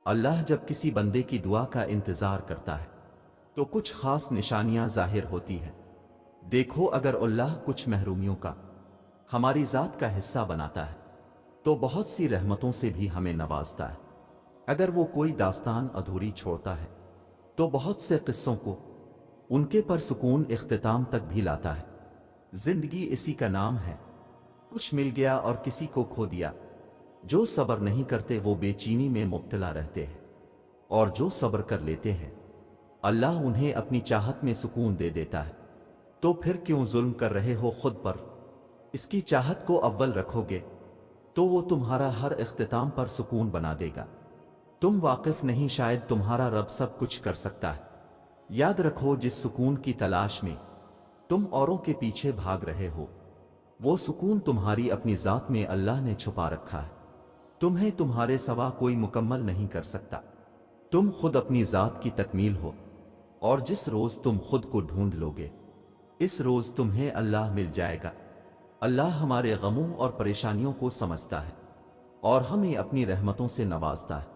اللہ جب کسی بندے کی دعا کا انتظار کرتا ہے تو کچھ خاص نشانیاں ظاہر ہوتی ہیں۔ دیکھو، اگر اللہ کچھ محرومیوں کا ہماری ذات کا حصہ بناتا ہے تو بہت سی رحمتوں سے بھی ہمیں نوازتا ہے۔ اگر وہ کوئی داستان ادھوری چھوڑتا ہے تو بہت سے قصوں کو ان کے پر سکون اختتام تک بھی لاتا ہے۔ زندگی اسی کا نام ہے، کچھ مل گیا اور کسی کو کھو دیا۔ جو صبر نہیں کرتے وہ بے چینی میں مبتلا رہتے ہیں، اور جو صبر کر لیتے ہیں اللہ انہیں اپنی چاہت میں سکون دے دیتا ہے۔ تو پھر کیوں ظلم کر رہے ہو خود پر؟ اس کی چاہت کو اول رکھو گے تو وہ تمہارا ہر اختتام پر سکون بنا دے گا۔ تم واقف نہیں، شاید تمہارا رب سب کچھ کر سکتا ہے۔ یاد رکھو، جس سکون کی تلاش میں تم اوروں کے پیچھے بھاگ رہے ہو وہ سکون تمہاری اپنی ذات میں اللہ نے چھپا رکھا ہے۔ تمہیں تمہارے سوا کوئی مکمل نہیں کر سکتا۔ تم خود اپنی ذات کی تکمیل ہو، اور جس روز تم خود کو ڈھونڈ لوگے اس روز تمہیں اللہ مل جائے گا۔ اللہ ہمارے غموں اور پریشانیوں کو سمجھتا ہے اور ہمیں اپنی رحمتوں سے نوازتا ہے۔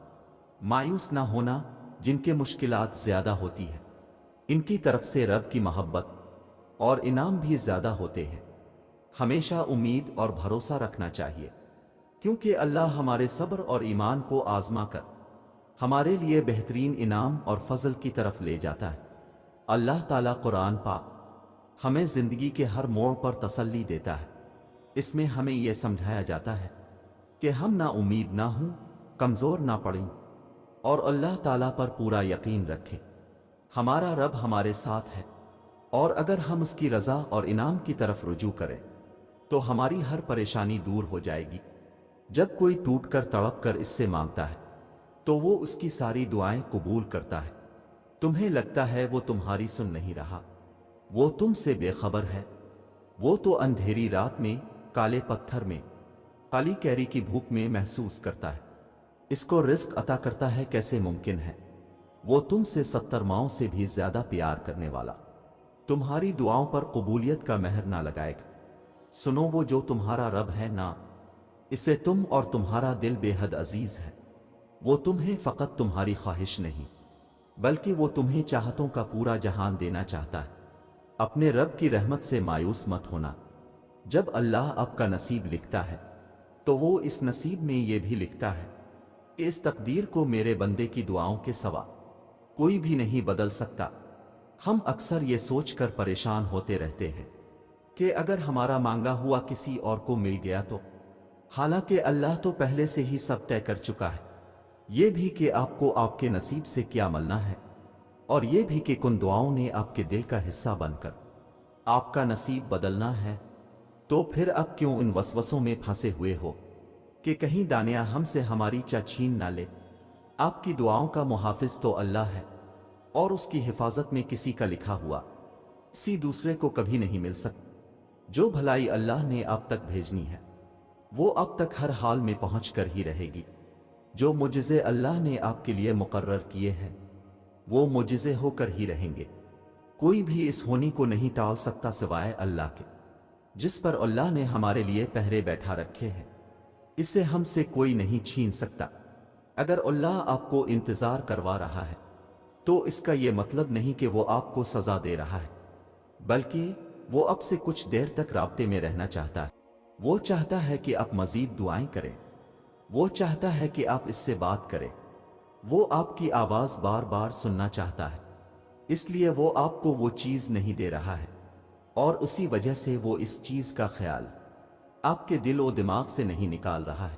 مایوس نہ ہونا، جن کے مشکلات زیادہ ہوتی ہیں ان کی طرف سے رب کی محبت اور انعام بھی زیادہ ہوتے ہیں۔ ہمیشہ امید اور بھروسہ رکھنا چاہیے، کیونکہ اللہ ہمارے صبر اور ایمان کو آزما کر ہمارے لیے بہترین انعام اور فضل کی طرف لے جاتا ہے۔ اللہ تعالیٰ قرآن پاک ہمیں زندگی کے ہر موڑ پر تسلی دیتا ہے۔ اس میں ہمیں یہ سمجھایا جاتا ہے کہ ہم نا امید نہ ہوں، کمزور نہ پڑیں، اور اللہ تعالیٰ پر پورا یقین رکھیں۔ ہمارا رب ہمارے ساتھ ہے، اور اگر ہم اس کی رضا اور انعام کی طرف رجوع کریں تو ہماری ہر پریشانی دور ہو جائے گی۔ جب کوئی ٹوٹ کر تڑپ کر اس سے مانگتا ہے تو وہ اس کی ساری دعائیں قبول کرتا ہے۔ تمہیں لگتا ہے وہ تمہاری سن نہیں رہا، وہ تم سے بے خبر ہے۔ وہ تو اندھیری رات میں، کالے پتھر میں، کالی کیری کی بھوک میں محسوس کرتا ہے۔ اس کو رزق عطا کرتا ہے کیسے ممکن ہے؟ وہ تم سے 70 ماؤں سے بھی زیادہ پیار کرنے والا تمہاری دعاؤں پر قبولیت کا مہر نہ لگائے گا۔ سنو، وہ جو تمہارا رب ہے نا، اسے تم اور تمہارا دل بے حد عزیز ہے۔ وہ تمہیں فقط تمہاری خواہش نہیں بلکہ وہ تمہیں چاہتوں کا پورا جہان دینا چاہتا ہے۔ اپنے رب کی رحمت سے مایوس مت ہونا۔ جب اللہ آپ کا نصیب لکھتا ہے تو وہ اس نصیب میں یہ بھی لکھتا ہے کہ اس تقدیر کو میرے بندے کی دعاؤں کے سوا کوئی بھی نہیں بدل سکتا۔ ہم اکثر یہ سوچ کر پریشان ہوتے رہتے ہیں کہ اگر ہمارا مانگا ہوا کسی اور کو مل گیا تو، حالانکہ اللہ تو پہلے سے ہی سب طے کر چکا ہے۔ یہ بھی کہ آپ کو آپ کے نصیب سے کیا ملنا ہے، اور یہ بھی کہ کن دعاؤں نے آپ کے دل کا حصہ بن کر آپ کا نصیب بدلنا ہے۔ تو پھر اب کیوں ان وسوسوں میں پھنسے ہوئے ہو کہ کہیں دانیہ ہم سے ہماری چا چھین نہ لے؟ آپ کی دعاؤں کا محافظ تو اللہ ہے، اور اس کی حفاظت میں کسی کا لکھا ہوا کسی دوسرے کو کبھی نہیں مل سکتا۔ جو بھلائی اللہ نے آپ تک بھیجنی ہے وہ اب تک ہر حال میں پہنچ کر ہی رہے گی۔ جو معجزے اللہ نے آپ کے لیے مقرر کیے ہیں وہ معجزے ہو کر ہی رہیں گے۔ کوئی بھی اس ہونی کو نہیں ٹال سکتا سوائے اللہ کے، جس پر اللہ نے ہمارے لیے پہرے بیٹھا رکھے ہیں۔ اسے ہم سے کوئی نہیں چھین سکتا۔ اگر اللہ آپ کو انتظار کروا رہا ہے تو اس کا یہ مطلب نہیں کہ وہ آپ کو سزا دے رہا ہے، بلکہ وہ اب سے کچھ دیر تک رابطے میں رہنا چاہتا ہے۔ وہ چاہتا ہے کہ آپ مزید دعائیں کریں، وہ چاہتا ہے کہ آپ اس سے بات کریں، وہ آپ کی آواز بار بار سننا چاہتا ہے۔ اس لیے وہ آپ کو وہ چیز نہیں دے رہا ہے، اور اسی وجہ سے وہ اس چیز کا خیال آپ کے دل و دماغ سے نہیں نکال رہا ہے۔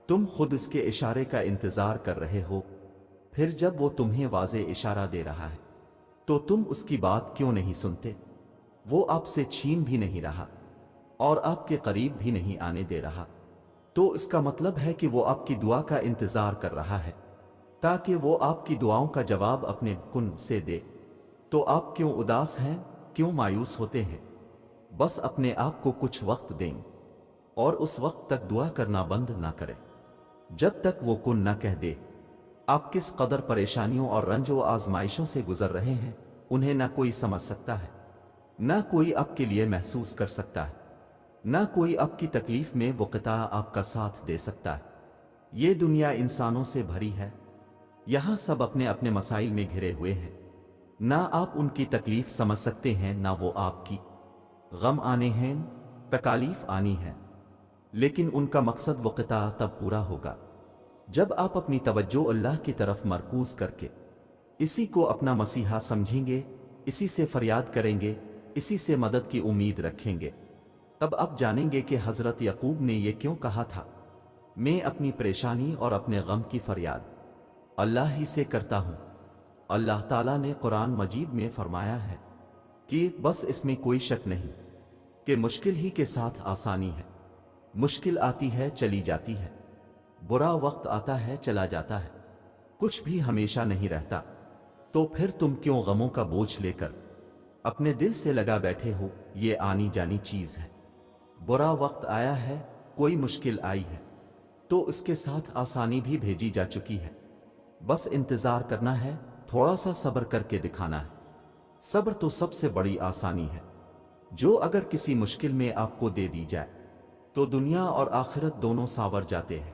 تم خود اس کے اشارے کا انتظار کر رہے ہو، پھر جب وہ تمہیں واضح اشارہ دے رہا ہے تو تم اس کی بات کیوں نہیں سنتے؟ وہ آپ سے چھین بھی نہیں رہا اور آپ کے قریب بھی نہیں آنے دے رہا، تو اس کا مطلب ہے کہ وہ آپ کی دعا کا انتظار کر رہا ہے تاکہ وہ آپ کی دعاؤں کا جواب اپنے کن سے دے۔ تو آپ کیوں اداس ہیں، کیوں مایوس ہوتے ہیں؟ بس اپنے آپ کو کچھ وقت دیں، اور اس وقت تک دعا کرنا بند نہ کریں جب تک وہ کن نہ کہہ دے۔ آپ کس قدر پریشانیوں اور رنج و آزمائشوں سے گزر رہے ہیں انہیں نہ کوئی سمجھ سکتا ہے، نہ کوئی آپ کے لیے محسوس کر سکتا ہے، نہ کوئی آپ کی تکلیف میں وہ قطع آپ کا ساتھ دے سکتا ہے۔ یہ دنیا انسانوں سے بھری ہے، یہاں سب اپنے اپنے مسائل میں گھرے ہوئے ہیں، نہ آپ ان کی تکلیف سمجھ سکتے ہیں نہ وہ آپ کی۔ غم آنے ہیں، تکالیف آنی ہیں، لیکن ان کا مقصد وقتہ تب پورا ہوگا جب آپ اپنی توجہ اللہ کی طرف مرکوز کر کے اسی کو اپنا مسیحا سمجھیں گے، اسی سے فریاد کریں گے، اسی سے مدد کی امید رکھیں گے۔ تب آپ جانیں گے کہ حضرت یعقوب نے یہ کیوں کہا تھا، میں اپنی پریشانی اور اپنے غم کی فریاد اللہ ہی سے کرتا ہوں۔ اللہ تعالیٰ نے قرآن مجید میں فرمایا ہے کہ بس اس میں کوئی شک نہیں کہ مشکل ہی کے ساتھ آسانی ہے۔ مشکل آتی ہے چلی جاتی ہے، برا وقت آتا ہے چلا جاتا ہے، کچھ بھی ہمیشہ نہیں رہتا۔ تو پھر تم کیوں غموں کا بوجھ لے کر اپنے دل سے لگا بیٹھے ہو؟ یہ آنی جانی چیز ہے۔ برا وقت آیا ہے، کوئی مشکل آئی ہے، تو اس کے ساتھ آسانی بھی بھیجی جا چکی ہے۔ بس انتظار کرنا ہے، تھوڑا سا صبر کر کے دکھانا ہے۔ صبر تو سب سے بڑی آسانی ہے، جو اگر کسی مشکل میں آپ کو دے دی جائے تو دنیا اور آخرت دونوں ساور جاتے ہیں۔